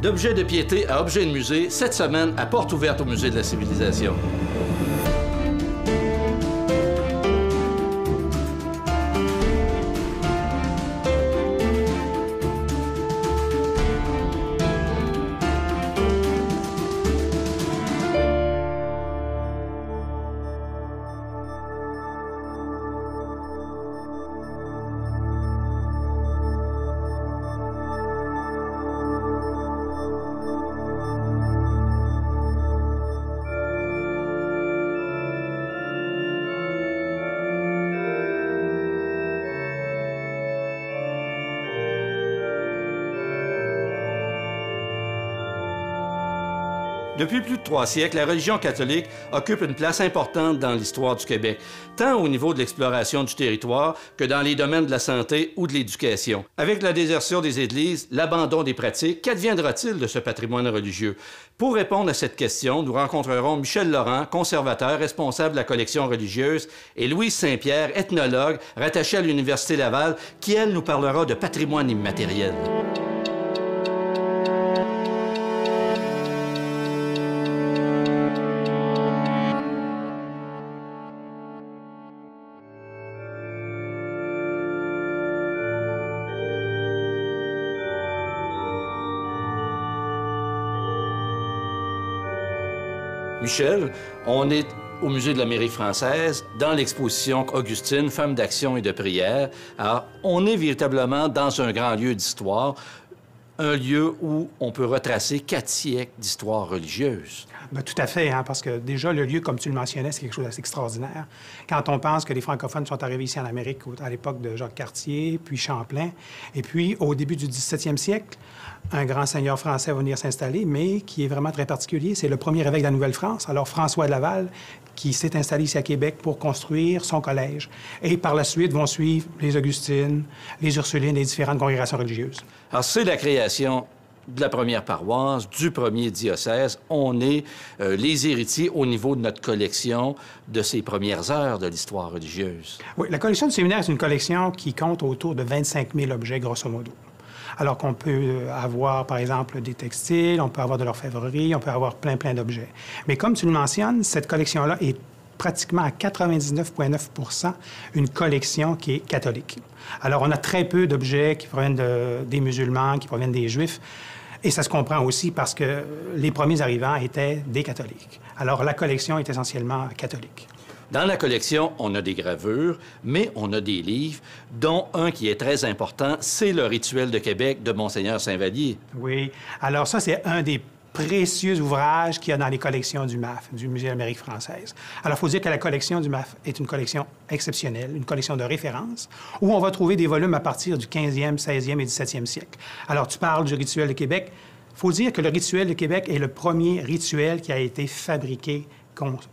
D'objets de piété à objets de musée, cette semaine à porte ouverte au Musée de la Civilisation. Depuis plus de 3 siècles, la religion catholique occupe une place importante dans l'histoire du Québec, tant au niveau de l'exploration du territoire que dans les domaines de la santé ou de l'éducation. Avec la désertion des églises, l'abandon des pratiques, qu'adviendra-t-il de ce patrimoine religieux? Pour répondre à cette question, nous rencontrerons Michel Laurent, conservateur, responsable de la collection religieuse, et Louise Saint-Pierre, ethnologue, rattachée à l'Université Laval, qui, elle, nous parlera de patrimoine immatériel. Michel, on est au Musée de l'Amérique française, dans l'exposition Augustine, Femme d'action et de prière. Alors, on est véritablement dans un grand lieu d'histoire, un lieu où on peut retracer 4 siècles d'histoire religieuse. Bien, tout à fait, parce que déjà, le lieu, comme tu le mentionnais, c'est quelque chose d'assez extraordinaire. Quand on pense que les francophones sont arrivés ici en Amérique à l'époque de Jacques Cartier, puis Champlain, et puis au début du 17e siècle, un grand seigneur français va venir s'installer, mais qui est vraiment très particulier. C'est le premier évêque de la Nouvelle-France, alors François de Laval, qui s'est installé ici à Québec pour construire son collège. Et par la suite vont suivre les Augustines, les Ursulines et les différentes congrégations religieuses. Alors, c'est la création de la première paroisse, du premier diocèse. On est les héritiers au niveau de notre collection de ces premières heures de l'histoire religieuse. Oui, la collection du séminaire, c'est une collection qui compte autour de 25 000 objets, grosso modo. Alors qu'on peut avoir, par exemple, des textiles, on peut avoir de l'orfèvrerie, on peut avoir plein d'objets. Mais comme tu le mentionnes, cette collection-là est pratiquement à 99,9 % une collection qui est catholique. Alors, on a très peu d'objets qui proviennent des musulmans, qui proviennent des juifs. Et ça se comprend aussi parce que les premiers arrivants étaient des catholiques. Alors, la collection est essentiellement catholique. Dans la collection, on a des gravures, mais on a des livres, dont un qui est très important, c'est le Rituel de Québec de Monseigneur Saint-Vallier. Oui. Alors ça, c'est un des précieux ouvrages qu'il y a dans les collections du MAF, du Musée de l'Amérique française. Alors, il faut dire que la collection du MAF est une collection exceptionnelle, une collection de référence, où on va trouver des volumes à partir du 15e, 16e et 17e siècle. Alors, tu parles du Rituel de Québec. Il faut dire que le Rituel de Québec est le premier rituel qui a été fabriqué,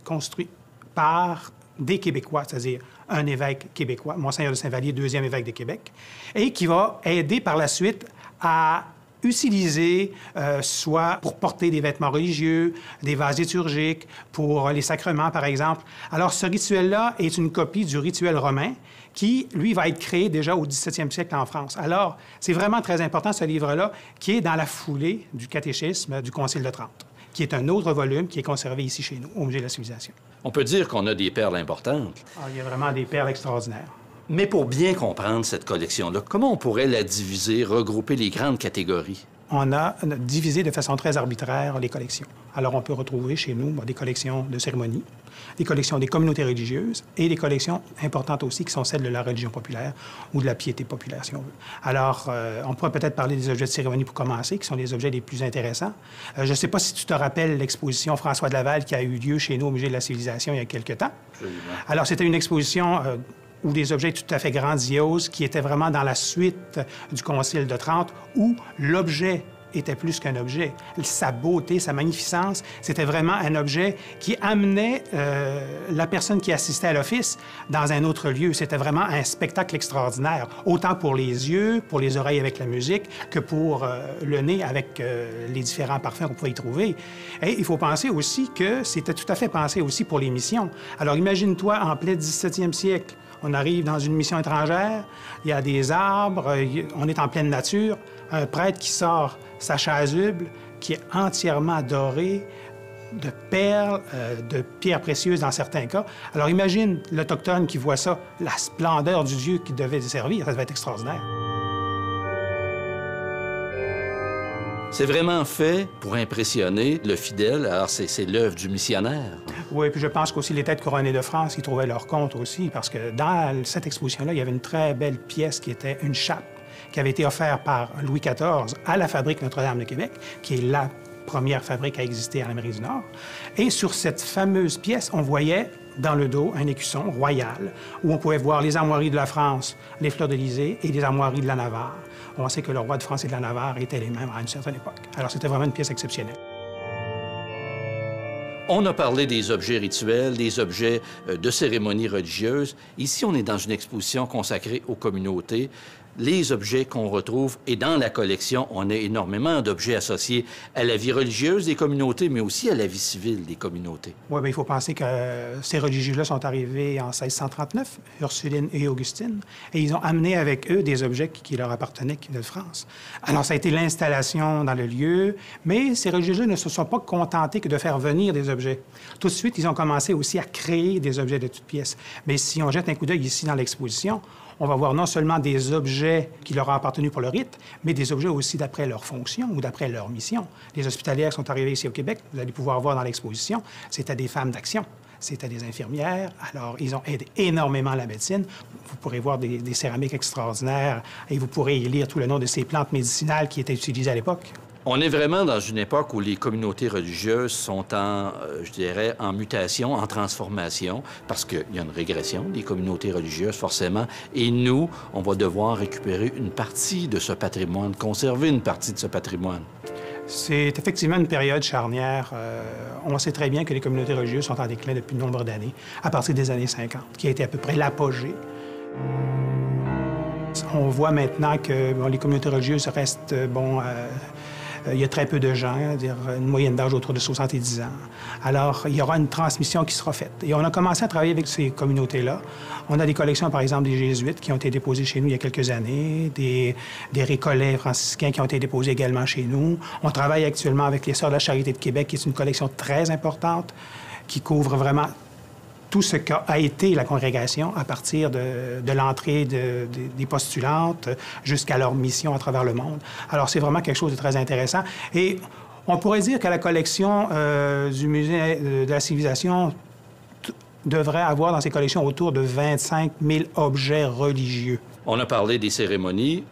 construit par des Québécois, c'est-à-dire un évêque québécois, Monseigneur de Saint-Vallier, 2e évêque de Québec, et qui va aider par la suite à utiliser, soit pour porter des vêtements religieux, des vases liturgiques, pour les sacrements, par exemple. Alors, ce rituel-là est une copie du rituel romain qui, lui, va être créé déjà au 17e siècle en France. Alors, c'est vraiment très important, ce livre-là, qui est dans la foulée du catéchisme du Concile de Trente, qui est un autre volume qui est conservé ici chez nous, au Musée de la Civilisation. On peut dire qu'on a des perles importantes. Alors, il y a vraiment des perles extraordinaires. Mais pour bien comprendre cette collection-là, comment on pourrait la diviser, regrouper les grandes catégories? On a divisé de façon très arbitraire les collections. Alors, on peut retrouver chez nous des collections de cérémonies, des collections des communautés religieuses et des collections importantes aussi qui sont celles de la religion populaire ou de la piété populaire, si on veut. Alors, on pourrait peut-être parler des objets de cérémonie pour commencer, qui sont les objets les plus intéressants. Je ne sais pas si tu te rappelles l'exposition François de Laval qui a eu lieu chez nous au Musée de la Civilisation il y a quelque temps. Absolument. Alors, c'était une exposition ou des objets tout à fait grandioses qui étaient vraiment dans la suite du Concile de Trente, où l'objet était plus qu'un objet. Sa beauté, sa magnificence, c'était vraiment un objet qui amenait la personne qui assistait à l'office dans un autre lieu. C'était vraiment un spectacle extraordinaire, autant pour les yeux, pour les oreilles avec la musique, que pour le nez avec les différents parfums qu'on pouvait y trouver. Et il faut penser aussi que c'était tout à fait pensé aussi pour les missions. Alors imagine-toi, en plein 17e siècle, on arrive dans une mission étrangère, il y a des arbres, on est en pleine nature, un prêtre qui sort sa chasuble, qui est entièrement doré de perles, de pierres précieuses dans certains cas. Alors imagine l'Autochtone qui voit ça, la splendeur du dieu qui devait servir, ça devait être extraordinaire. C'est vraiment fait pour impressionner le fidèle. Alors, c'est l'œuvre du missionnaire. Oui, puis je pense qu'aussi les têtes couronnées de France, ils trouvaient leur compte aussi, parce que dans cette exposition-là, il y avait une très belle pièce qui était une chape qui avait été offerte par Louis XIV à la fabrique Notre-Dame de Québec, qui est la première fabrique à exister en Amérique du Nord. Et sur cette fameuse pièce, on voyait dans le dos un écusson royal où on pouvait voir les armoiries de la France, les Fleurs-d'Élysée et les armoiries de la Navarre. On sait que le roi de France et de la Navarre étaient les mêmes à une certaine époque. Alors, c'était vraiment une pièce exceptionnelle. On a parlé des objets rituels, des objets de cérémonies religieuses. Ici, on est dans une exposition consacrée aux communautés. Les objets qu'on retrouve, et dans la collection, on a énormément d'objets associés à la vie religieuse des communautés, mais aussi à la vie civile des communautés. Oui, bien, il faut penser que ces religieux-là sont arrivés en 1639, Ursuline et Augustine, et ils ont amené avec eux des objets qui leur appartenaient, qui venaient de France. Alors, ça a été l'installation dans le lieu, mais ces religieux ne se sont pas contentés que de faire venir des objets. Tout de suite, ils ont commencé aussi à créer des objets de toutes pièces. Mais si on jette un coup d'œil ici dans l'exposition, on va voir non seulement des objets qui leur ont appartenu pour le rite, mais des objets aussi d'après leur fonction ou d'après leur mission. Les hospitalières sont arrivées ici au Québec, vous allez pouvoir voir dans l'exposition, c'était des femmes d'action, c'était des infirmières, alors ils ont aidé énormément à la médecine. Vous pourrez voir des céramiques extraordinaires et vous pourrez y lire tout le nom de ces plantes médicinales qui étaient utilisées à l'époque. On est vraiment dans une époque où les communautés religieuses sont je dirais, en mutation, en transformation, parce qu'il y a une régression des communautés religieuses, forcément. Et nous, on va devoir récupérer une partie de ce patrimoine, conserver une partie de ce patrimoine. C'est effectivement une période charnière. On sait très bien que les communautés religieuses sont en déclin depuis de nombreuses années, à partir des années 50, qui a été à peu près l'apogée. On voit maintenant que les communautés religieuses restent, il y a très peu de gens, dire une moyenne d'âge autour de 70 ans. Alors, il y aura une transmission qui sera faite. Et on a commencé à travailler avec ces communautés-là. On a des collections, par exemple, des jésuites qui ont été déposées chez nous il y a quelques années, des récollets franciscains qui ont été déposés également chez nous. On travaille actuellement avec les Sœurs de la Charité de Québec, qui est une collection très importante, qui couvre vraiment tout ce qu'a été la congrégation à partir de l'entrée des postulantes jusqu'à leur mission à travers le monde. Alors, c'est vraiment quelque chose de très intéressant. Et on pourrait dire que la collection du Musée de la civilisation devrait avoir dans ses collections autour de 25 000 objets religieux. On a parlé des cérémonies.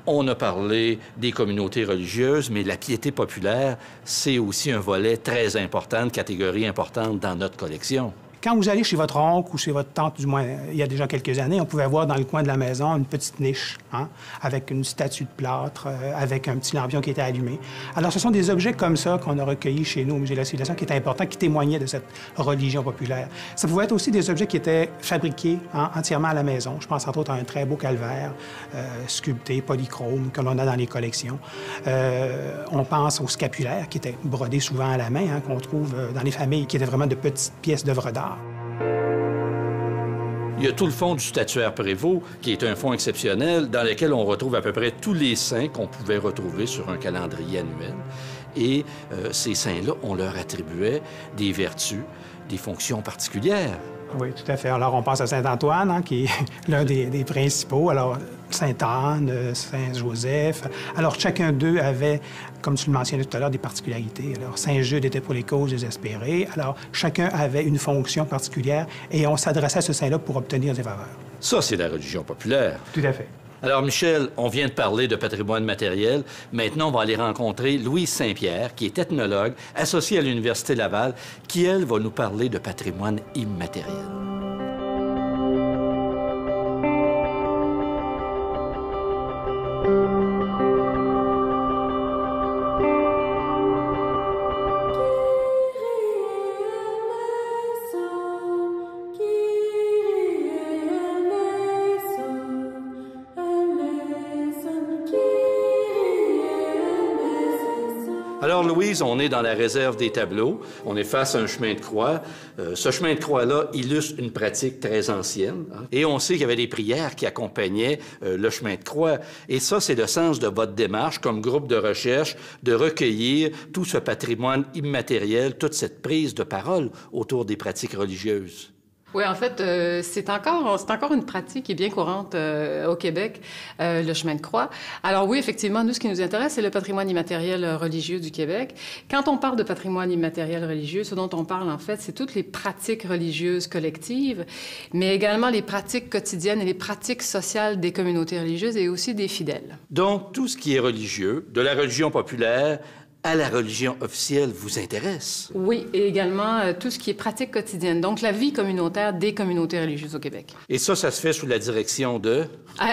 On a parlé des communautés religieuses, mais la piété populaire, c'est aussi un volet très important, une catégorie importante dans notre collection. Quand vous allez chez votre oncle ou chez votre tante, du moins il y a déjà quelques années, on pouvait avoir dans le coin de la maison une petite niche, avec une statue de plâtre, avec un petit lampion qui était allumé. Alors, ce sont des objets comme ça qu'on a recueillis chez nous au Musée de la Civilisation qui étaient importants, qui témoignaient de cette religion populaire. Ça pouvait être aussi des objets qui étaient fabriqués entièrement à la maison. Je pense entre autres à un très beau calvaire sculpté, polychrome, que l'on a dans les collections. On pense aux scapulaires qui étaient brodés souvent à la main, qu'on trouve dans les familles, qui étaient vraiment de petites pièces d'œuvres d'art. Il y a tout le fonds du statuaire Prévost, qui est un fonds exceptionnel dans lequel on retrouve à peu près tous les saints qu'on pouvait retrouver sur un calendrier annuel. Et ces saints-là, on leur attribuait des vertus, des fonctions particulières. Oui, tout à fait. Alors, on pense à Saint-Antoine, qui est l'un des principaux. Alors, Sainte-Anne, Saint-Joseph. Alors, chacun d'eux avait, comme tu le mentionnais tout à l'heure, des particularités. Alors, Saint-Jude était pour les causes désespérées. Alors, chacun avait une fonction particulière et on s'adressait à ce saint-là pour obtenir des faveurs. Ça, c'est la religion populaire. Tout à fait. Alors, Michel, on vient de parler de patrimoine matériel. Maintenant, on va aller rencontrer Louise Saint-Pierre, qui est ethnologue, associée à l'Université Laval, qui, elle, va nous parler de patrimoine immatériel. Alors, Louise, on est dans la réserve des tableaux. On est face à un chemin de croix. Ce chemin de croix-là illustre une pratique très ancienne. Hein? Et on sait qu'il y avait des prières qui accompagnaient le chemin de croix. Et ça, c'est le sens de votre démarche comme groupe de recherche, de recueillir tout ce patrimoine immatériel, toute cette prise de parole autour des pratiques religieuses. Oui, en fait, c'est encore une pratique qui est bien courante au Québec, le chemin de croix. Alors oui, effectivement, nous, ce qui nous intéresse, c'est le patrimoine immatériel religieux du Québec. Quand on parle de patrimoine immatériel religieux, ce dont on parle, en fait, c'est toutes les pratiques religieuses collectives, mais également les pratiques quotidiennes et les pratiques sociales des communautés religieuses et aussi des fidèles. Donc, tout ce qui est religieux, de la religion populaire à la religion officielle, vous intéresse? Oui, et également tout ce qui est pratique quotidienne, donc la vie communautaire des communautés religieuses au Québec. Et ça se fait sous la direction de?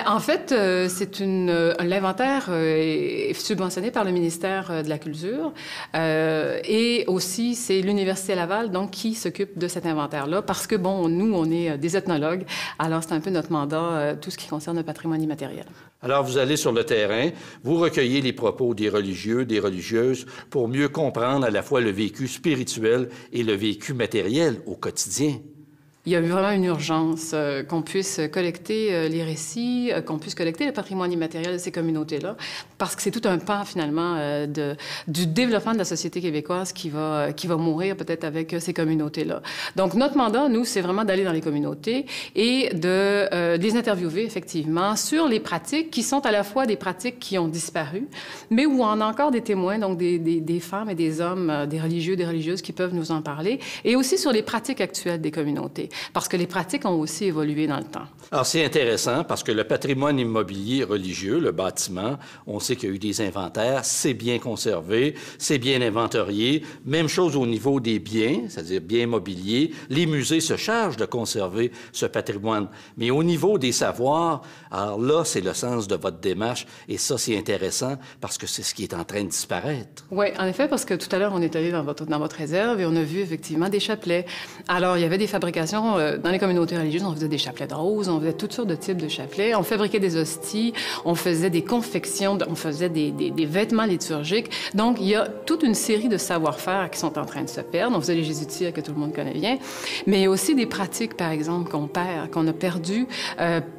En fait, c'est l'inventaire est subventionné par le ministère de la Culture et aussi c'est l'Université Laval donc qui s'occupe de cet inventaire-là parce que, bon, nous, on est des ethnologues, alors c'est un peu notre mandat, tout ce qui concerne le patrimoine immatériel. Alors, vous allez sur le terrain, vous recueillez les propos des religieux, des religieuses, pour mieux comprendre à la fois le vécu spirituel et le vécu matériel au quotidien. Il y a eu vraiment une urgence qu'on puisse collecter les récits, qu'on puisse collecter le patrimoine immatériel de ces communautés-là, parce que c'est tout un pan, finalement, du développement de la société québécoise qui va mourir peut-être avec ces communautés-là. Donc, notre mandat, nous, c'est vraiment d'aller dans les communautés et de les interviewer, effectivement, sur les pratiques qui sont à la fois des pratiques qui ont disparu, mais où on a encore des témoins, donc des femmes et des hommes, des religieux, des religieuses qui peuvent nous en parler, et aussi sur les pratiques actuelles des communautés. Parce que les pratiques ont aussi évolué dans le temps. Alors, c'est intéressant parce que le patrimoine immobilier religieux, le bâtiment, on sait qu'il y a eu des inventaires, c'est bien conservé, c'est bien inventorié. Même chose au niveau des biens, c'est-à-dire biens mobiliers. Les musées se chargent de conserver ce patrimoine. Mais au niveau des savoirs, alors là, c'est le sens de votre démarche et ça, c'est intéressant parce que c'est ce qui est en train de disparaître. Oui, en effet, parce que tout à l'heure, on est allé dans votre réserve et on a vu effectivement des chapelets. Alors, il y avait des fabrications dans les communautés religieuses, on faisait des chapelets de roses, on faisait toutes sortes de types de chapelets, on fabriquait des hosties, on faisait des confections, on faisait des vêtements liturgiques. Donc, il y a toute une série de savoir-faire qui sont en train de se perdre. On faisait les jésuitières que tout le monde connaît bien, mais il y a aussi des pratiques, par exemple, qu'on a perdues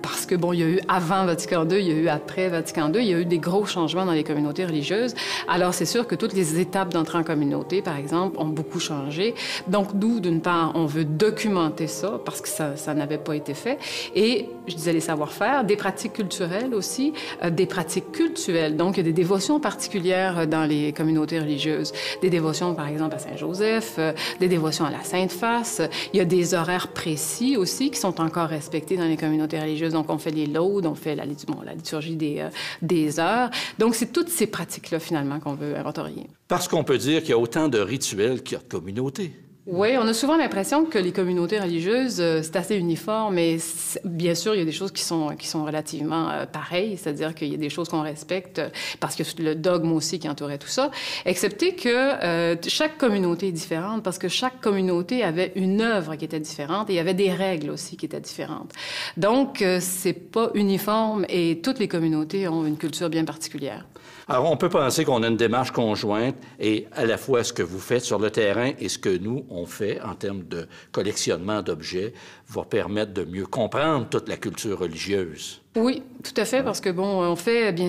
parce que, bon, il y a eu avant Vatican II, il y a eu après Vatican II, il y a eu des gros changements dans les communautés religieuses. Alors, c'est sûr que toutes les étapes d'entrée en communauté, par exemple, ont beaucoup changé. Donc, nous, d'une part, on veut documenter ça parce que ça n'avait pas été fait. Et, je disais, les savoir-faire, des pratiques culturelles aussi, des pratiques cultuelles. Donc, il y a des dévotions particulières dans les communautés religieuses. Des dévotions, par exemple, à Saint-Joseph, des dévotions à la Sainte-Face. Il y a des horaires précis aussi qui sont encore respectés dans les communautés religieuses. Donc, on fait les laudes, on fait la liturgie des heures. Donc, c'est toutes ces pratiques-là, finalement, qu'on veut inventorier. Parce qu'on peut dire qu'il y a autant de rituels qu'il y a de communautés. Oui, on a souvent l'impression que les communautés religieuses, c'est assez uniforme, mais bien sûr, il y a des choses qui sont relativement pareilles, c'est-à-dire qu'il y a des choses qu'on respecte parce que le dogme aussi qui entourait tout ça, excepté que chaque communauté est différente parce que chaque communauté avait une œuvre qui était différente et il y avait des règles aussi qui étaient différentes. Donc, c'est pas uniforme et toutes les communautés ont une culture bien particulière. Alors, on peut penser qu'on a une démarche conjointe et à la fois ce que vous faites sur le terrain et ce que nous, on fait en termes de collectionnement d'objets va permettre de mieux comprendre toute la culture religieuse. Oui, tout à fait, parce que, bon, on fait des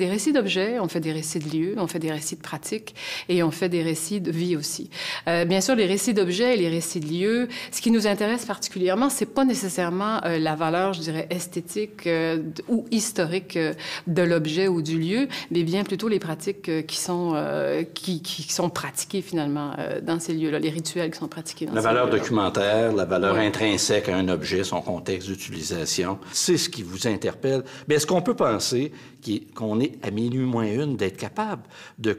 récits d'objets, on fait des récits de lieux, on fait des récits de pratiques et on fait des récits de vie aussi. Bien sûr, les récits d'objets et les récits de lieux, ce qui nous intéresse particulièrement, c'est pas nécessairement la valeur, je dirais, esthétique ou historique de l'objet ou du lieu, mais bien plutôt les pratiques qui sont pratiquées, finalement, dans ces lieux-là, les rituels qui sont pratiqués dans ces lieux-là. La valeur documentaire, la valeur intrinsèque à un objet, son contexte d'utilisation, c'est ce qui vous interpelle. Mais est-ce qu'on peut penser qu'on est à minuit moins une d'être capable de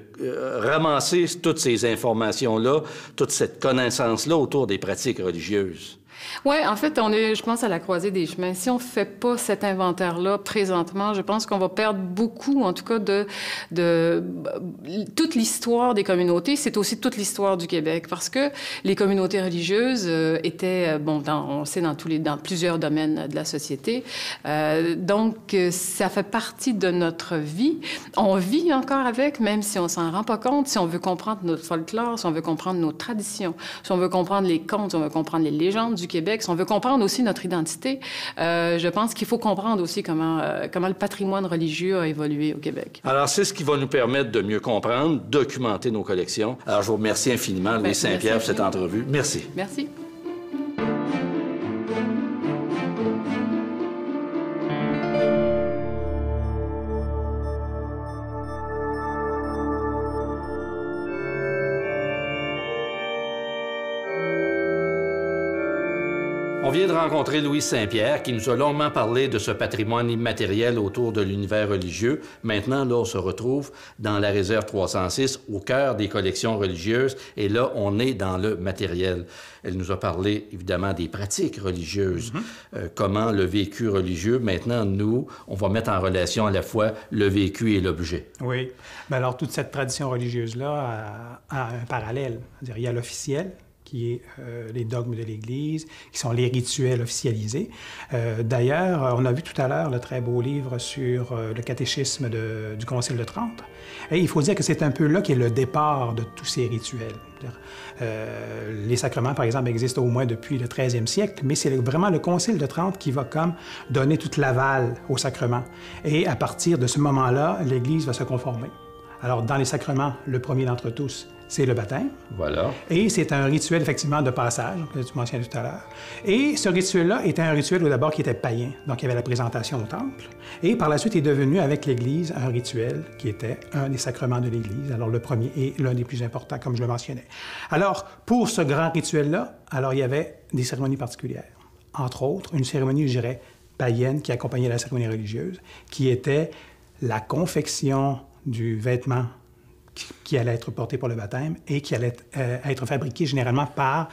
ramasser toutes ces informations-là, toute cette connaissance-là autour des pratiques religieuses? Oui, en fait, on est, je pense, à la croisée des chemins. Si on ne fait pas cet inventaire-là présentement, je pense qu'on va perdre beaucoup, en tout cas, de toute l'histoire des communautés. C'est aussi toute l'histoire du Québec, parce que les communautés religieuses étaient, bon, on le sait, dans plusieurs domaines de la société. Donc, ça fait partie de notre vie. On vit encore avec, même si on s'en rend pas compte. Si on veut comprendre notre folklore, si on veut comprendre nos traditions, si on veut comprendre les contes, si on veut comprendre les légendes du Québec, si on veut comprendre aussi notre identité, je pense qu'il faut comprendre aussi comment le patrimoine religieux a évolué au Québec. Alors, c'est ce qui va nous permettre de mieux comprendre, documenter nos collections. Alors, je vous remercie infiniment, Louise Saint-Pierre, pour cette entrevue. Merci. Merci. On vient de rencontrer Louise Saint-Pierre qui nous a longuement parlé de ce patrimoine immatériel autour de l'univers religieux. Maintenant, là, on se retrouve dans la réserve 306, au cœur des collections religieuses, et là, on est dans le matériel. Elle nous a parlé, évidemment, des pratiques religieuses, comment le vécu religieux. Maintenant, nous, on va mettre en relation à la fois le vécu et l'objet. Oui. Bien, alors, toute cette tradition religieuse-là a un parallèle. C'est-à-dire, il y a l'officiel, qui est les dogmes de l'Église, qui sont les rituels officialisés. D'ailleurs, on a vu tout à l'heure le très beau livre sur le catéchisme du Concile de Trente. Et il faut dire que c'est un peu là qu'est le départ de tous ces rituels. Les sacrements, par exemple, existent au moins depuis le 13e siècle, mais c'est vraiment le Concile de Trente qui va comme donner toute l'aval aux sacrements. Et à partir de ce moment-là, l'Église va se conformer. Alors, dans les sacrements, le premier d'entre tous, c'est le baptême. Voilà. Et c'est un rituel, effectivement, de passage, que tu mentionnais tout à l'heure. Et ce rituel-là était un rituel, au d'abord, qui était païen. Donc, il y avait la présentation au temple. Et par la suite, est devenu, avec l'Église, un rituel qui était un des sacrements de l'Église. Alors, le premier est l'un des plus importants, comme je le mentionnais. Alors, pour ce grand rituel-là, alors, il y avait des cérémonies particulières. Entre autres, une cérémonie, je dirais, païenne, qui accompagnait la cérémonie religieuse, qui était la confection du vêtement qui allait être porté pour le baptême et qui allait être fabriqué généralement par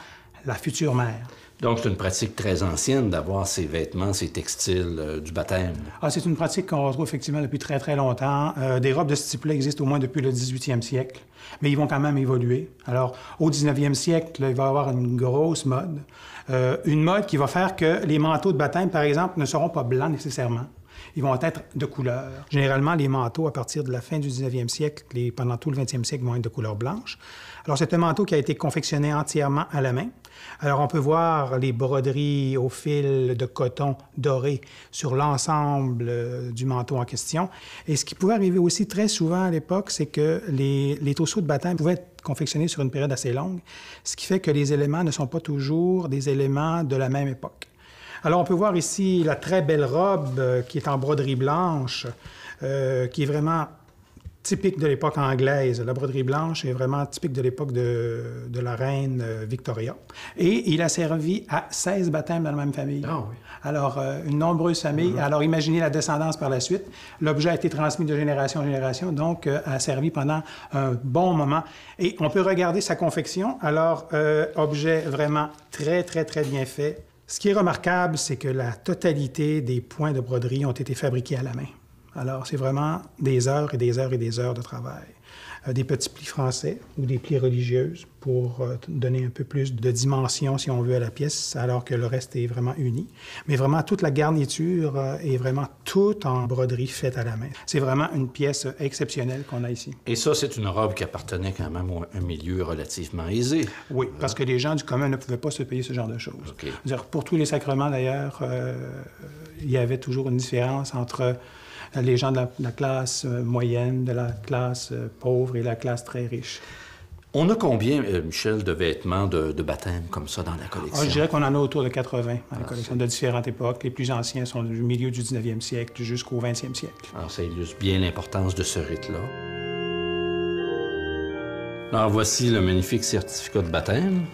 la future mère. Donc, c'est une pratique très ancienne d'avoir ces vêtements, ces textiles du baptême. Ah, c'est une pratique qu'on retrouve effectivement depuis très, très longtemps. Des robes de ce type-là existent au moins depuis le 18e siècle, mais ils vont quand même évoluer. Alors, au 19e siècle, il va y avoir une grosse mode. Une mode qui va faire que les manteaux de baptême, par exemple, ne seront pas blancs nécessairement. Ils vont être de couleur. Généralement, les manteaux, à partir de la fin du 19e siècle et pendant tout le 20e siècle, vont être de couleur blanche. Alors, c'est un manteau qui a été confectionné entièrement à la main. Alors, on peut voir les broderies au fil de coton doré sur l'ensemble du manteau en question. Et ce qui pouvait arriver aussi très souvent à l'époque, c'est que les trousseaux de baptême pouvaient être confectionnés sur une période assez longue, ce qui fait que les éléments ne sont pas toujours des éléments de la même époque. Alors, on peut voir ici la très belle robe qui est en broderie blanche, qui est vraiment typique de l'époque anglaise. La broderie blanche est vraiment typique de l'époque de la reine Victoria. Et il a servi à 16 baptêmes dans la même famille. Ah oui. Alors, une nombreuse famille. Alors, imaginez la descendance par la suite. L'objet a été transmis de génération en génération, donc a servi pendant un bon moment. Et on peut regarder sa confection. Alors, objet vraiment très, très, très bien fait. Ce qui est remarquable, c'est que la totalité des points de broderie ont été fabriqués à la main. Alors, c'est vraiment des heures et des heures et des heures de travail. Des petits plis français ou des plis religieuses pour donner un peu plus de dimension, si on veut, à la pièce, alors que le reste est vraiment uni. Mais vraiment, toute la garniture est vraiment toute en broderie faite à la main. C'est vraiment une pièce exceptionnelle qu'on a ici. Et ça, c'est une robe qui appartenait quand même à un milieu relativement aisé. Oui, parce que les gens du commun ne pouvaient pas se payer ce genre de choses. Okay. C'est-à-dire, pour tous les sacrements, d'ailleurs, il y avait toujours une différence entre les gens de la classe moyenne, de la classe pauvre et la classe très riche. On a combien, Michel, de vêtements de baptême comme ça dans la collection? Je dirais qu'on en a autour de 80 dans la collection de différentes époques. Les plus anciens sont du milieu du 19e siècle jusqu'au 20e siècle. Alors, ça illustre bien l'importance de ce rite-là. Alors, voici le magnifique certificat de baptême.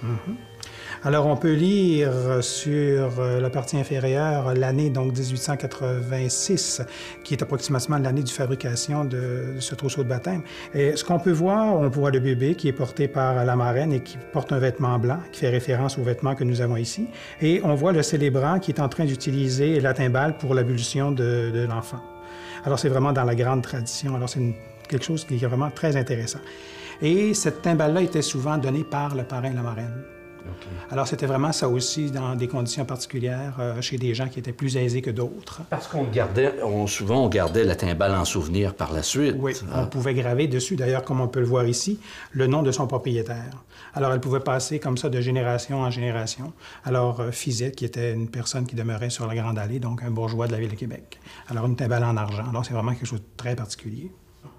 Alors, on peut lire sur la partie inférieure l'année, donc 1886, qui est approximativement l'année de fabrication de ce trousseau de baptême. Et ce qu'on peut voir, on voit le bébé qui est porté par la marraine et qui porte un vêtement blanc, qui fait référence aux vêtements que nous avons ici. Et on voit le célébrant qui est en train d'utiliser la timbale pour l'ablution de l'enfant. Alors, c'est vraiment dans la grande tradition. Alors, c'est quelque chose qui est vraiment très intéressant. Et cette timbale-là était souvent donnée par le parrain et la marraine. Okay. Alors, c'était vraiment ça aussi dans des conditions particulières chez des gens qui étaient plus aisés que d'autres. Parce qu'on gardait, souvent, on gardait la timbale en souvenir par la suite. Oui, on pouvait graver dessus, d'ailleurs, comme on peut le voir ici, le nom de son propriétaire. Alors, elle pouvait passer comme ça de génération en génération. Alors, Fizette, qui était une personne qui demeurait sur la Grande Allée, donc un bourgeois de la Ville de Québec. Alors, une timbale en argent. Alors, c'est vraiment quelque chose de très particulier.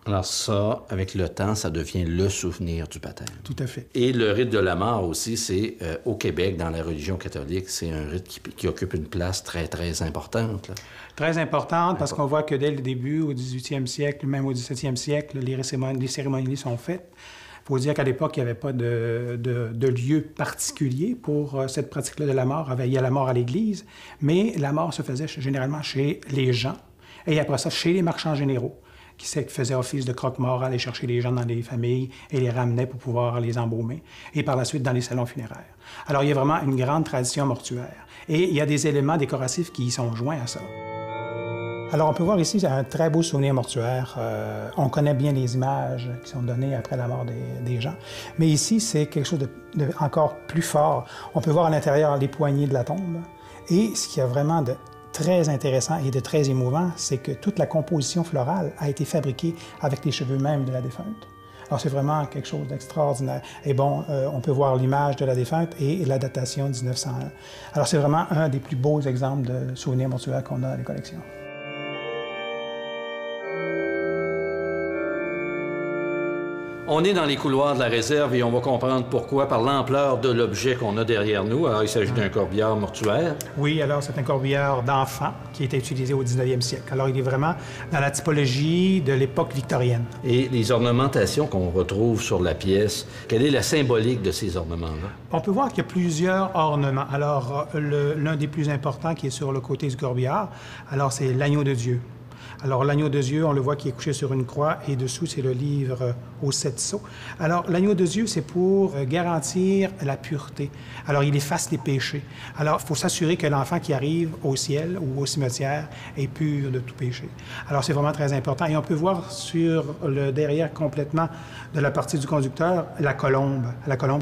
Alors ça, avec le temps, ça devient le souvenir du baptême. Tout à fait. Et le rite de la mort aussi, c'est au Québec, dans la religion catholique, c'est un rite qui occupe une place très, très importante. Là. Très importante, parce qu'on voit que dès le début, au 18e siècle, même au 17e siècle, les cérémonies sont faites. Il faut dire qu'à l'époque, il n'y avait pas de lieu particulier pour cette pratique-là de la mort. Il y a la mort à l'Église, mais la mort se faisait généralement chez les gens, et après ça, chez les marchands généraux, qui faisait office de croque-mort, aller chercher les gens dans les familles et les ramenait pour pouvoir les embaumer, et par la suite dans les salons funéraires. Alors, il y a vraiment une grande tradition mortuaire. Et il y a des éléments décoratifs qui y sont joints à ça. Alors, on peut voir ici un très beau souvenir mortuaire. On connaît bien les images qui sont données après la mort des gens. Mais ici, c'est quelque chose de encore plus fort. On peut voir à l'intérieur les poignées de la tombe. Et ce qui a vraiment de très intéressant et de très émouvant, c'est que toute la composition florale a été fabriquée avec les cheveux même de la défunte. Alors, c'est vraiment quelque chose d'extraordinaire. Et bon, on peut voir l'image de la défunte et la datation 1901. Alors, c'est vraiment un des plus beaux exemples de souvenirs mortuaires qu'on a dans les collections. On est dans les couloirs de la réserve et on va comprendre pourquoi par l'ampleur de l'objet qu'on a derrière nous. Alors, il s'agit d'un corbillard mortuaire. Oui, alors c'est un corbillard d'enfant qui était utilisé au 19e siècle. Alors, il est vraiment dans la typologie de l'époque victorienne. Et les ornementations qu'on retrouve sur la pièce, quelle est la symbolique de ces ornements-là? On peut voir qu'il y a plusieurs ornements. Alors, l'un des plus importants qui est sur le côté du corbillard, alors c'est l'agneau de Dieu. Alors, l'agneau de Dieu, on le voit qui est couché sur une croix et dessous, c'est le livre aux 7 sceaux. Alors, l'agneau de Dieu, c'est pour garantir la pureté. Alors, il efface les péchés. Alors, il faut s'assurer que l'enfant qui arrive au ciel ou au cimetière est pur de tout péché. Alors, c'est vraiment très important. Et on peut voir sur le derrière complètement de la partie du conducteur la colombe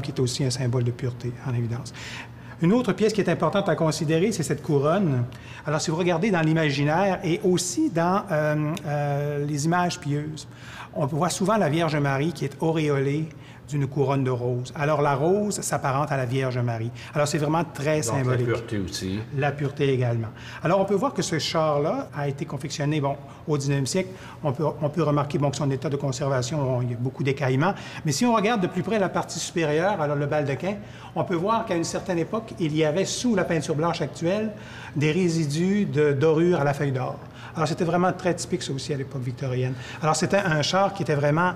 qui est aussi un symbole de pureté, en évidence. Une autre pièce qui est importante à considérer, c'est cette couronne. Alors, si vous regardez dans l'imaginaire et aussi dans les images pieuses, on voit souvent la Vierge Marie qui est auréolée d'une couronne de roses. Alors, la rose s'apparente à la Vierge Marie. Alors, c'est vraiment très symbolique. La pureté aussi. La pureté également. Alors, on peut voir que ce char-là a été confectionné, au 19e siècle. On peut remarquer, que son état de conservation, il y a beaucoup d'écaillements. Mais si on regarde de plus près la partie supérieure, alors le baldaquin, on peut voir qu'à une certaine époque, il y avait, sous la peinture blanche actuelle, des résidus de dorure à la feuille d'or. Alors, c'était vraiment très typique, ça aussi, à l'époque victorienne. Alors, c'était un char qui était vraiment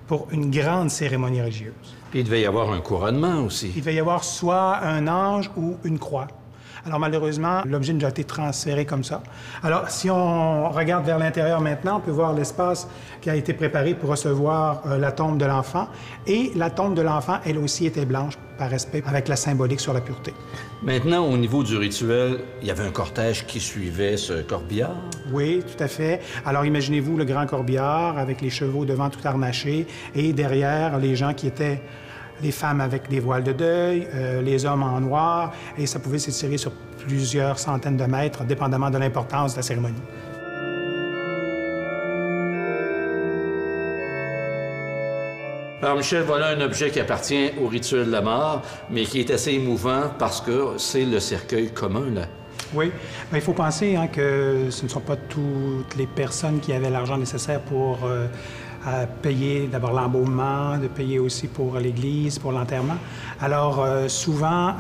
pour une grande cérémonie religieuse. Puis il devait y avoir un couronnement aussi. Il devait y avoir soit un ange ou une croix. Alors malheureusement, l'objet nous a été transféré comme ça. Alors si on regarde vers l'intérieur maintenant, on peut voir l'espace qui a été préparé pour recevoir la tombe de l'enfant. Et la tombe de l'enfant, elle aussi, était blanche par respect avec la symbolique sur la pureté. Maintenant, au niveau du rituel, il y avait un cortège qui suivait ce corbillard? Oui, tout à fait. Alors, imaginez-vous le grand corbillard avec les chevaux devant tout harnachés et derrière, les gens qui étaient les femmes avec des voiles de deuil, les hommes en noir, et ça pouvait s'étirer sur plusieurs centaines de mètres, dépendamment de l'importance de la cérémonie. Alors, Michel, voilà un objet qui appartient au rituel de la mort, mais qui est assez émouvant parce que c'est le cercueil commun, là. Oui, mais il faut penser que ce ne sont pas toutes les personnes qui avaient l'argent nécessaire pour payer d'abord l'embaumement, de payer aussi pour l'église, pour l'enterrement. Alors, souvent,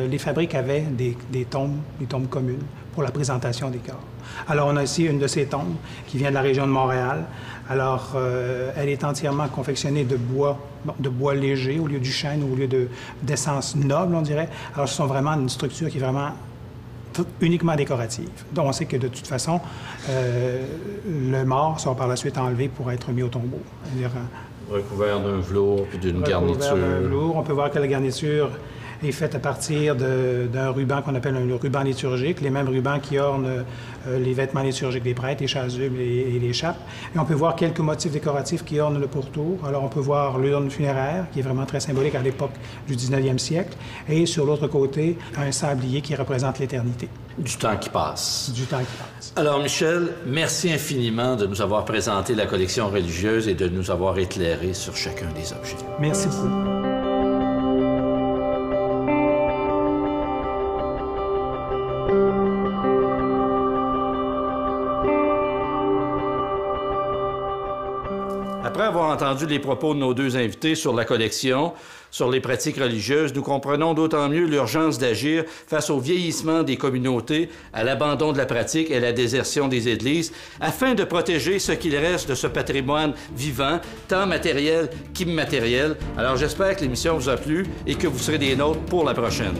les fabriques avaient des tombes communes pour la présentation des corps. Alors, on a ici une de ces tombes qui vient de la région de Montréal. Alors, elle est entièrement confectionnée de bois léger au lieu du chêne ou au lieu d'essence noble, on dirait. Alors, ce sont vraiment une structure qui est vraiment uniquement décorative. Donc, on sait que de toute façon, le mort sera par la suite enlevé pour être mis au tombeau. Recouvert d'un velours puis d'une garniture. D'un velours. On peut voir que la garniture est faite à partir d'un ruban qu'on appelle un ruban liturgique, les mêmes rubans qui ornent les vêtements liturgiques des prêtres, les chasubles et les chapes. Et on peut voir quelques motifs décoratifs qui ornent le pourtour. Alors, on peut voir l'urne funéraire, qui est vraiment très symbolique à l'époque du 19e siècle. Et sur l'autre côté, un sablier qui représente l'éternité. Du temps qui passe. Du temps qui passe. Alors, Michel, merci infiniment de nous avoir présenté la collection religieuse et de nous avoir éclairé sur chacun des objets. Merci beaucoup. Après avoir entendu les propos de nos deux invités sur la collection, sur les pratiques religieuses, nous comprenons d'autant mieux l'urgence d'agir face au vieillissement des communautés, à l'abandon de la pratique et à la désertion des églises, afin de protéger ce qu'il reste de ce patrimoine vivant, tant matériel qu'immatériel. Alors j'espère que l'émission vous a plu et que vous serez des nôtres pour la prochaine.